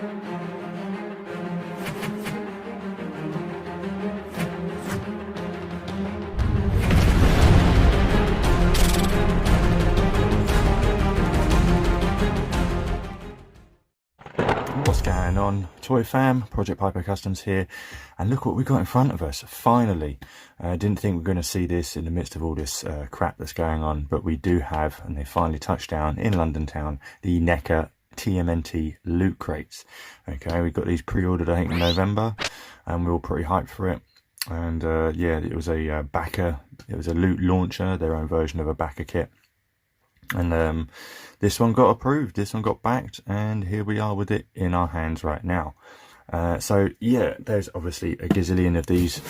What's going on, Toy Fam? Project Piper Customs here, and look what we got in front of us. Finally, I didn't think we were going to see this in the midst of all this crap that's going on, but we do have, and they finally touched down in London town, the NECA TMNT loot crates. Okay, we got these pre-ordered I think in November, and we were all pretty hyped for it. And yeah, it was a backer, it was a loot launcher, their own version of a backer kit. And this one got approved, this one got backed, and here we are with it in our hands right now. So yeah, there's obviously a gazillion of these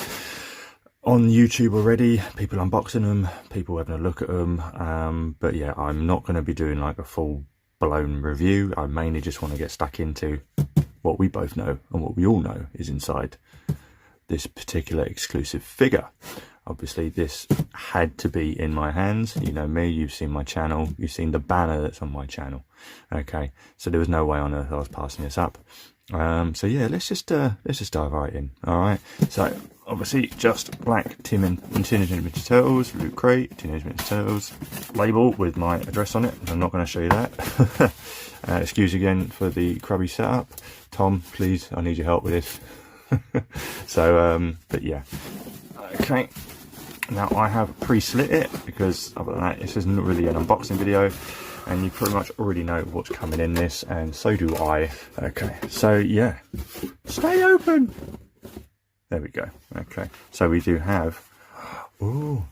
on YouTube already, people unboxing them, people having a look at them, but yeah, I'm not going to be doing like a full blown review. I mainly just want to get stuck into what we both know and what we all know is inside this particular exclusive figure. Obviously this had to be in my hands. You know me, you've seen my channel, you've seen the banner that's on my channel. Okay, so there was no way on earth I was passing this up. So yeah, let's just dive right in. All right, so obviously just black Teenage Mutant Ninja Turtles loot crate, Teenage Mutant Ninja Turtles label with my address on it. I'm not going to show you that. Excuse again for the crubby setup. Tom, please, I need your help with this. So but yeah, okay, now I have pre-slit it because other than that this isn't really an unboxing video, and you pretty much already know what's coming in this, and so do I. Okay, so yeah, stay open, there we go. Okay, so we do have, ooh,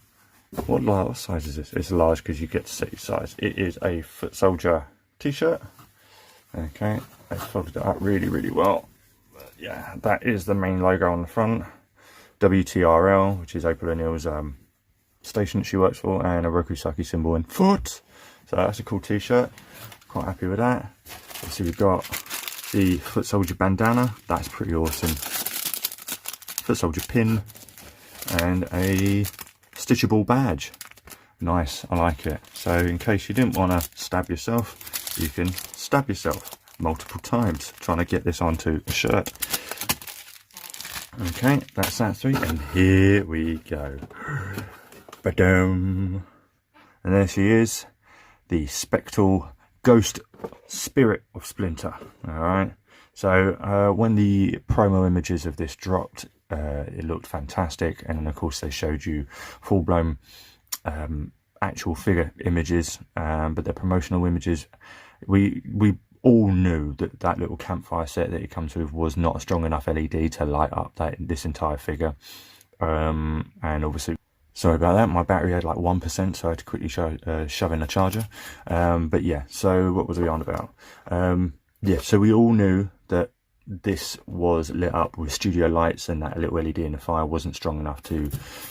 what size is this? It's large because you get to set your size. It is a Foot Soldier t-shirt. Okay, they folded it up really well. Yeah, that is the main logo on the front. WTRL, which is April O'Neil's station that she works for, and a Rokusaki symbol in foot. So that's a cool t-shirt. Quite happy with that. Obviously we've got the Foot Soldier bandana. That's pretty awesome. Foot Soldier pin and a stitchable badge. Nice, I like it. So in case you didn't want to stab yourself, you can stab yourself multiple times trying to get this onto a shirt. Okay, that's that three, and here we go. Ba-dum. And there she is, the spectral ghost Spirit of Splinter. Alright, so when the promo images of this dropped, it looked fantastic, and then of course they showed you full-blown actual figure images, but the promotional images, we all knew that that little campfire set that it comes with was not a strong enough LED to light up this entire figure. And obviously, sorry about that, my battery had like 1%, so I had to quickly shove in a charger. But yeah, so what was we on about? Yeah, so we all knew that this was lit up with studio lights, and that little LED in the fire wasn't strong enough to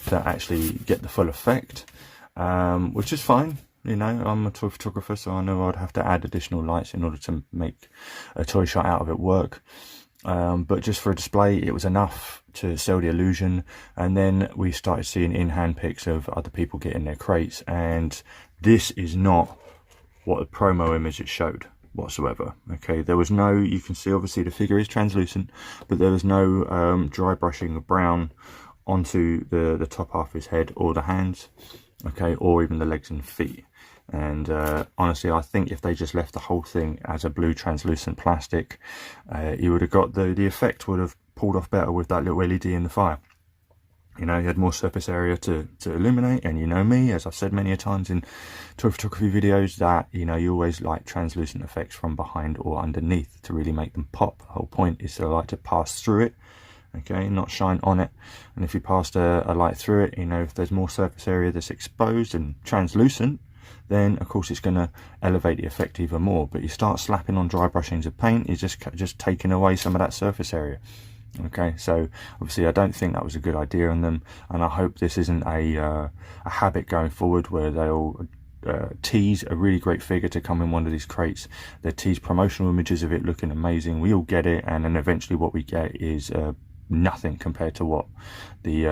actually get the full effect, which is fine. You know, I'm a toy photographer, so I know I'd have to add additional lights in order to make a toy shot out of it work. But just for a display, it was enough to sell the illusion. And then we started seeing in-hand pics of other people getting their crates, and this is not what the promo image it showed whatsoever. Okay, there was no, you can see obviously the figure is translucent, but there was no dry brushing of brown onto the top half of his head or the hands, okay, or even the legs and feet. And honestly, I think if they just left the whole thing as a blue translucent plastic, you would have got the effect would have pulled off better with that little LED in the fire. You know, you had more surface area to illuminate, and you know me, as I've said many a times in toy photography videos, that, you know, you always like translucent effects from behind or underneath to really make them pop. The whole point is to like to pass through it, okay, not shine on it. And if you passed a light through it, you know, if there's more surface area that's exposed and translucent, then of course it's going to elevate the effect even more. But you start slapping on dry brushings of paint, you're just taking away some of that surface area. Okay, so obviously I don't think that was a good idea on them, and I hope this isn't a habit going forward where they'll tease a really great figure to come in one of these crates. They tease promotional images of it looking amazing, we all get it, and then eventually what we get is nothing compared to what the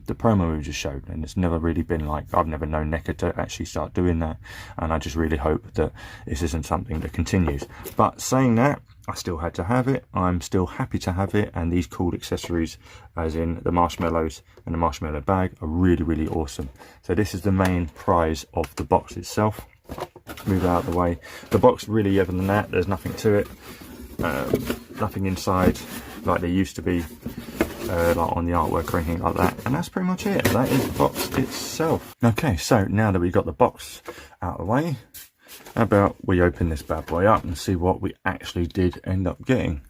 promo we just showed, and it's never really been like, I've never known NECA to actually start doing that, and I just really hope that this isn't something that continues. But saying that, I still had to have it. I'm still happy to have it, and these cool accessories, as in the marshmallows and the marshmallow bag, are really, really awesome. So this is the main prize of the box itself. Move it out of the way. The box, really, other than that, there's nothing to it. Nothing inside like there used to be, like on the artwork or anything like that. And that's pretty much it. That is the box itself. Okay, so now that we've got the box out of the way, how about we open this bad boy up and see what we actually did end up getting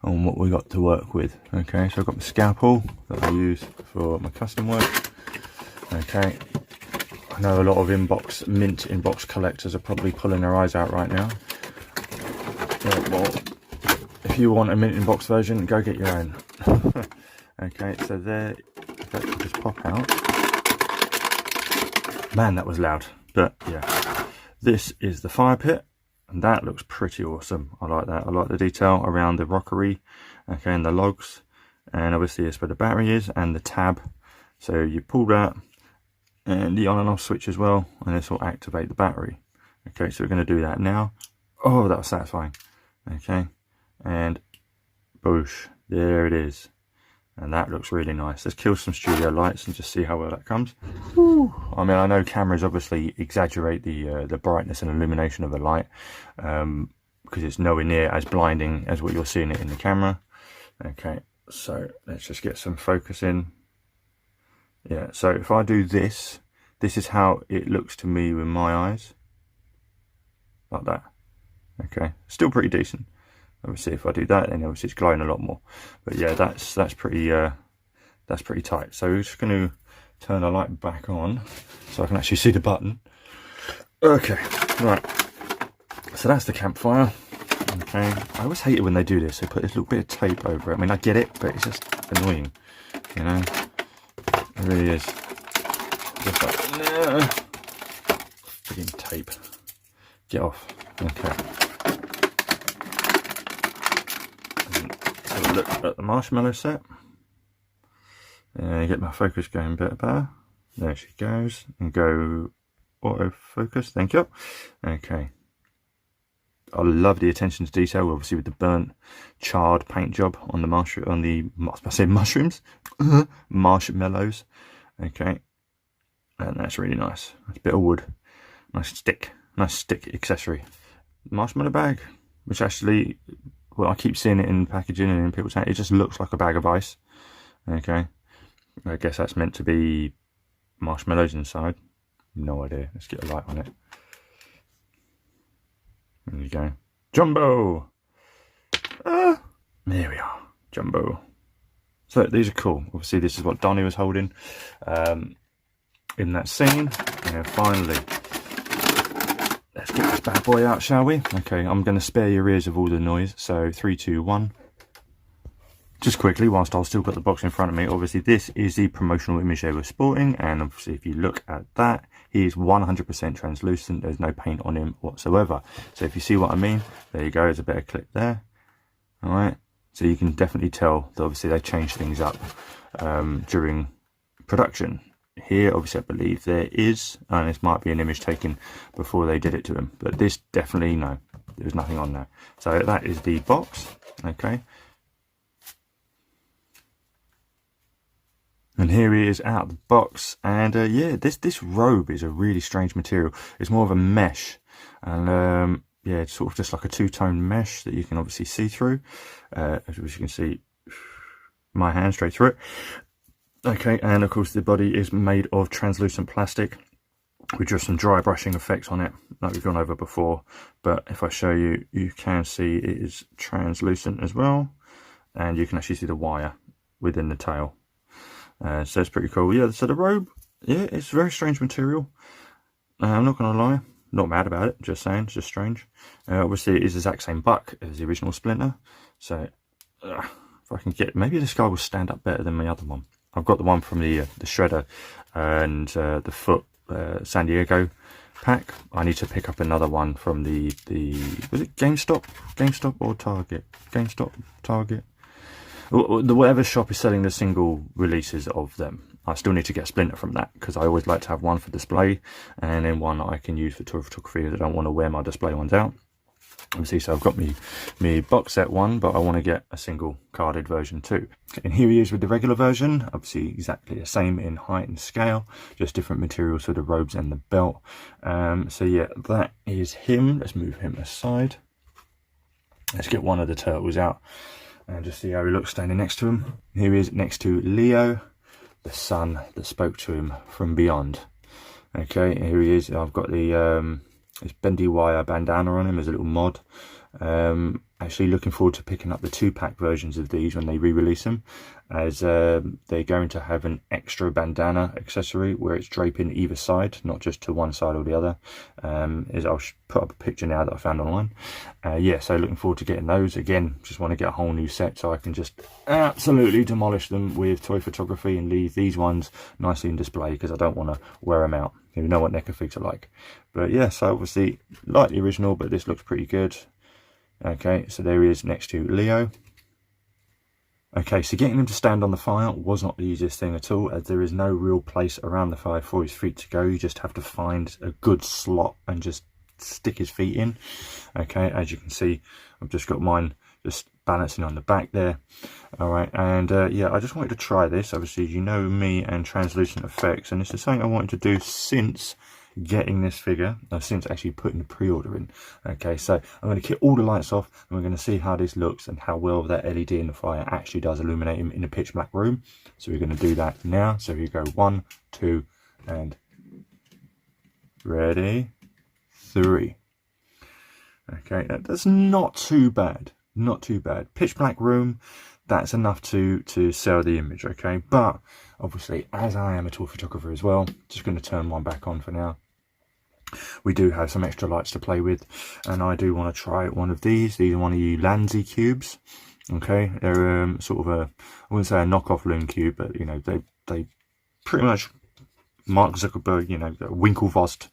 and what we got to work with. Okay, so I've got my scalpel that I use for my custom work. Okay, I know a lot of mint inbox collectors are probably pulling their eyes out right now. Yeah, well, if you want a mint inbox version, go get your own. Okay, so there, that will just pop out. Man, that was loud, but yeah. This is the fire pit, and that looks pretty awesome. I like that. I like the detail around the rockery, okay, and the logs, and obviously it's where the battery is, and the tab. So you pull that, and the on and off switch as well, and this will activate the battery. Okay, so we're going to do that now. Oh, that was satisfying. Okay, and boosh, there it is. And that looks really nice. Let's kill some studio lights and just see how well that comes. Woo. I mean, I know cameras obviously exaggerate the brightness and illumination of a light, because it's nowhere near as blinding as what you're seeing it in the camera. Okay, so let's just get some focus in. Yeah, so if I do this, this is how it looks to me with my eyes. Like that. Okay, still pretty decent. Obviously, if I do that, then obviously it's glowing a lot more. But yeah, that's pretty tight. So we're just going to turn the light back on so I can actually see the button. Okay, right. So that's the campfire. Okay, I always hate it when they do this. They put this little bit of tape over it. I mean, I get it, but it's just annoying. You know, it really is. Just like, no, freaking tape. Get off. Okay. Look at the marshmallow set, and get my focus going a bit better. There she goes, and go autofocus. Thank you. Okay, I love the attention to detail, obviously with the burnt, charred paint job on the marshmallows. Okay, and that's really nice. That's a bit of wood, nice stick accessory. Marshmallow bag, which actually, well, I keep seeing it in packaging and in people's hands. It just looks like a bag of ice. Okay, I guess that's meant to be marshmallows inside. No idea. Let's get a light on it. There you go. Jumbo! There we are. Jumbo. So these are cool. Obviously this is what Donnie was holding in that scene. And finally, let's get this bad boy out, shall we? Okay, I'm going to spare your ears of all the noise. So 3, 2, 1. Just quickly, whilst I've still got the box in front of me, obviously this is the promotional image they were sporting, and obviously if you look at that, he is 100% translucent. There's no paint on him whatsoever. So if you see what I mean, there you go. There's a better clip there. All right. So you can definitely tell that obviously they changed things up during production. Here, obviously, I believe there is, and this might be an image taken before they did it to him, but this definitely, no, there's nothing on there. So that is the box. Okay. And here he is out of the box, and yeah, this robe is a really strange material. It's more of a mesh, and yeah, it's sort of just like a two-tone mesh that you can obviously see through. As you can see, my hand straight through it. Okay, and of course the body is made of translucent plastic with just some dry brushing effects on it, like we've gone over before. But if I show you, you can see it is translucent as well, and you can actually see the wire within the tail. So it's pretty cool. Yeah, so the robe, yeah, it's very strange material. I'm not going to lie, not mad about it, just saying, it's just strange. Obviously it is the exact same buck as the original Splinter. So if I can get, maybe this guy will stand up better than my other one. I've got the one from the Shredder and the Foot San Diego pack. I need to pick up another one from was it GameStop or Target? GameStop, Target. whatever shop is selling the single releases of them. I still need to get a Splinter from that, because I always like to have one for display and then one that I can use for tour photography. I don't want to wear my display ones out. Obviously, so I've got me box set one, but I want to get a single carded version too. And here he is with the regular version, obviously exactly the same in height and scale, just different materials for the robes and the belt. So yeah, that is him. Let's move him aside. Let's get one of the turtles out and just see how he looks standing next to him. Here he is next to Leo, the son that spoke to him from beyond. Okay, here he is. I've got the this bendy wire bandana on him as a little mod. Actually looking forward to picking up the 2-pack versions of these when they re-release them, as they're going to have an extra bandana accessory where it's draping either side, not just to one side or the other. I'll put up a picture now that I found online. Yeah, so looking forward to getting those. Again, just want to get a whole new set so I can just absolutely demolish them with toy photography and leave these ones nicely in display, because I don't want to wear them out. You know what NECA figs are like. But yeah, so obviously like the original, but this looks pretty good. Okay, so there he is next to Leo. Okay, so getting him to stand on the fire was not the easiest thing at all, as there is no real place around the fire for his feet to go. You just have to find a good slot and just stick his feet in. Okay, as you can see, I've just got mine just balancing on the back there. All right, and yeah, I just wanted to try this. Obviously, you know me and translucent effects, and this is something I wanted to do since getting this figure, since actually putting the pre-order in. Okay, so I'm going to keep all the lights off, and we're going to see how this looks and how well that LED in the fire actually does illuminate him in a pitch black room. So we're going to do that now. So you go 1, 2, and ready, 3. Okay, that's not too bad. Not too bad. Pitch black room, that's enough to sell the image. Okay, but obviously, as I am a tour photographer as well, just going to turn mine back on for now. We do have some extra lights to play with, and I do want to try one of these. These are one of you Lanzi cubes. Okay, they're sort of a, I wouldn't say a knockoff Loom cube, but you know, they pretty much Mark Zuckerberg, you know, Winklevossed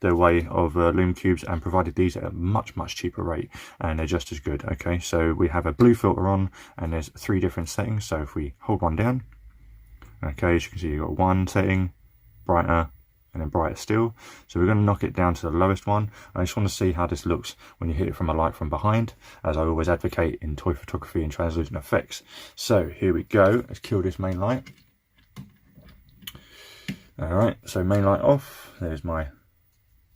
their way of Loom cubes and provided these at a much cheaper rate, and they're just as good. Okay, so we have a blue filter on, and there's 3 different settings. So if we hold one down, okay, as you can see, you've got one setting, brighter, and then brighter still. So we're going to knock it down to the lowest one. I just want to see how this looks when you hit it from a light from behind, as I always advocate in toy photography and translucent effects. So here we go. Let's kill this main light. Alright, so main light off. There's my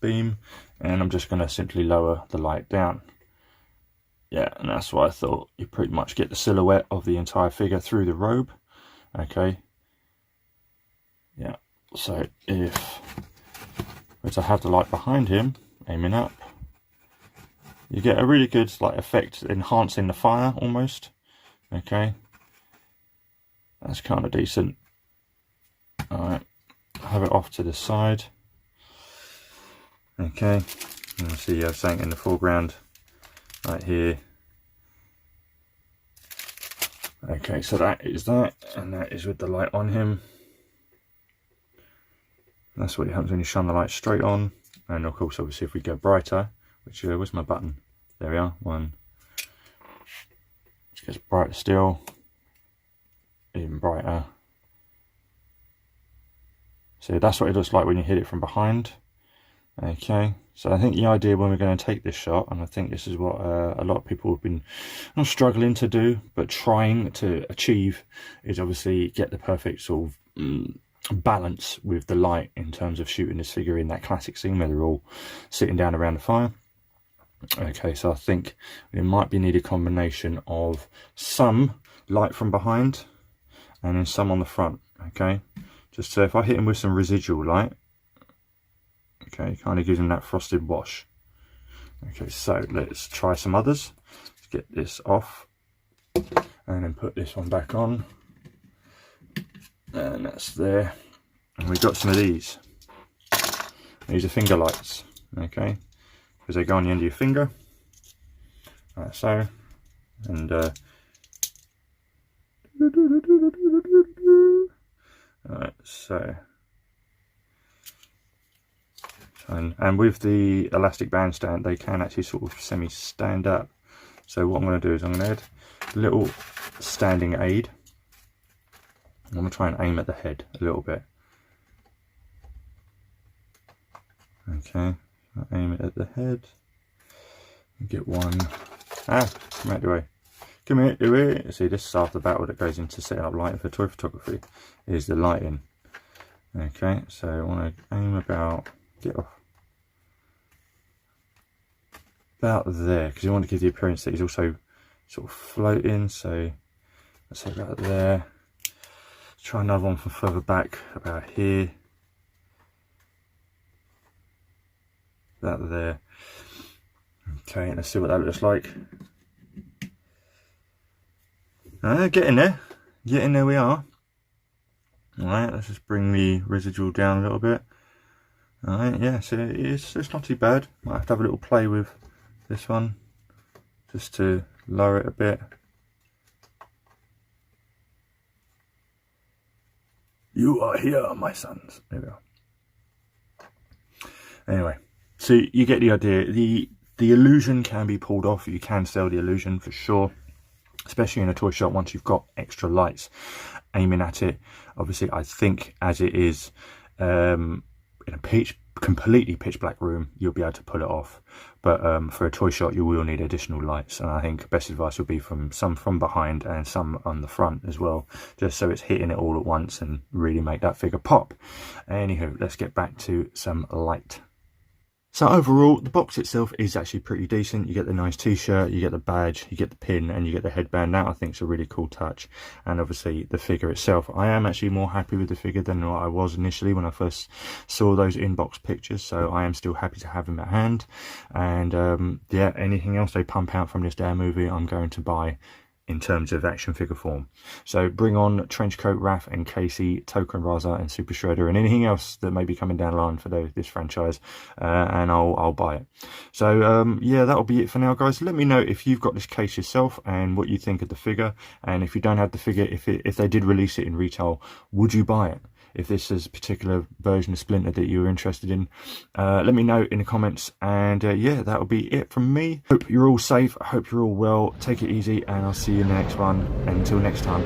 beam, and I'm just going to simply lower the light down. Yeah, and that's what I thought. You pretty much get the silhouette of the entire figure through the robe. Okay. Yeah, so if we're to have the light behind him aiming up, you get a really good like effect, enhancing the fire almost. Okay, that's kind of decent. All right, have it off to the side. Okay, and you see you have something in the foreground right here. Okay, so that is that, and that is with the light on him. That's what happens when you shine the light straight on. And of course, obviously, if we go brighter, which where's my button? There we are. 1. Which gets brighter still, even brighter. So that's what it looks like when you hit it from behind. Okay, so I think the idea when we're going to take this shot, and I think this is what a lot of people have been not struggling to do, but trying to achieve, is obviously get the perfect sort of balance with the light in terms of shooting this figure in that classic scene where they're all sitting down around the fire. Okay, so I think it might be need a combination of some light from behind and then some on the front. Okay, just so if I hit him with some residual light, okay, kind of gives him that frosted wash. Okay, so let's try some others. Let's get this off and then put this one back on. And that's there. And we've got some of these. These are finger lights, okay? Because they go on the end of your finger, like so. And alright, so. And with the elastic band stand, they can actually sort of semi-stand up. So what I'm going to do is I'm going to add a little standing aid. I'm going to try and aim at the head a little bit. Okay, aim it at the head. Get one. Ah, come out the way. Come here, do it. See, this is half the battle that goes into setting up lighting for toy photography, is the lighting. Okay, so I want to aim about, get off, about there, because you want to give the appearance that he's also sort of floating. So let's say about there. Let's try another one from further back, about here. About there. Okay, let's see what that looks like. Getting there. Getting there we are. Alright, let's just bring the residual down a little bit. Alright, yeah, so it's not too bad. Might have to have a little play with this one, just to lower it a bit. You are here, my sons. There we are. Anyway, so you get the idea. The illusion can be pulled off. You can sell the illusion for sure, especially in a toy shop once you've got extra lights aiming at it. Obviously, I think as it is in a completely pitch black room, you'll be able to pull it off. But for a toy shop, you will need additional lights, and I think best advice would be some from behind and some on the front as well, just so it's hitting it all at once and really make that figure pop. Anywho, let's get back to some light. So overall, the box itself is actually pretty decent. You get the nice t-shirt, you get the badge, you get the pin, and you get the headband. That I think is a really cool touch. And obviously the figure itself, I am actually more happy with the figure than what I was initially when I first saw those inbox pictures. So I am still happy to have him at hand. And yeah, anything else they pump out from this Dare movie, I'm going to buy in terms of action figure form. So bring on Trenchcoat, Raph and Casey, Token Raza and Super Shredder, and anything else that may be coming down the line for this franchise, and I'll buy it. So yeah, that'll be it for now, guys. Let me know if you've got this case yourself and what you think of the figure, and if you don't have the figure, if they did release it in retail, would you buy it? If this is a particular version of Splinter that you're interested in, let me know in the comments. And yeah, that'll be it from me. Hope you're all safe. I hope you're all well. Take it easy, and I'll see you in the next one. And until next time,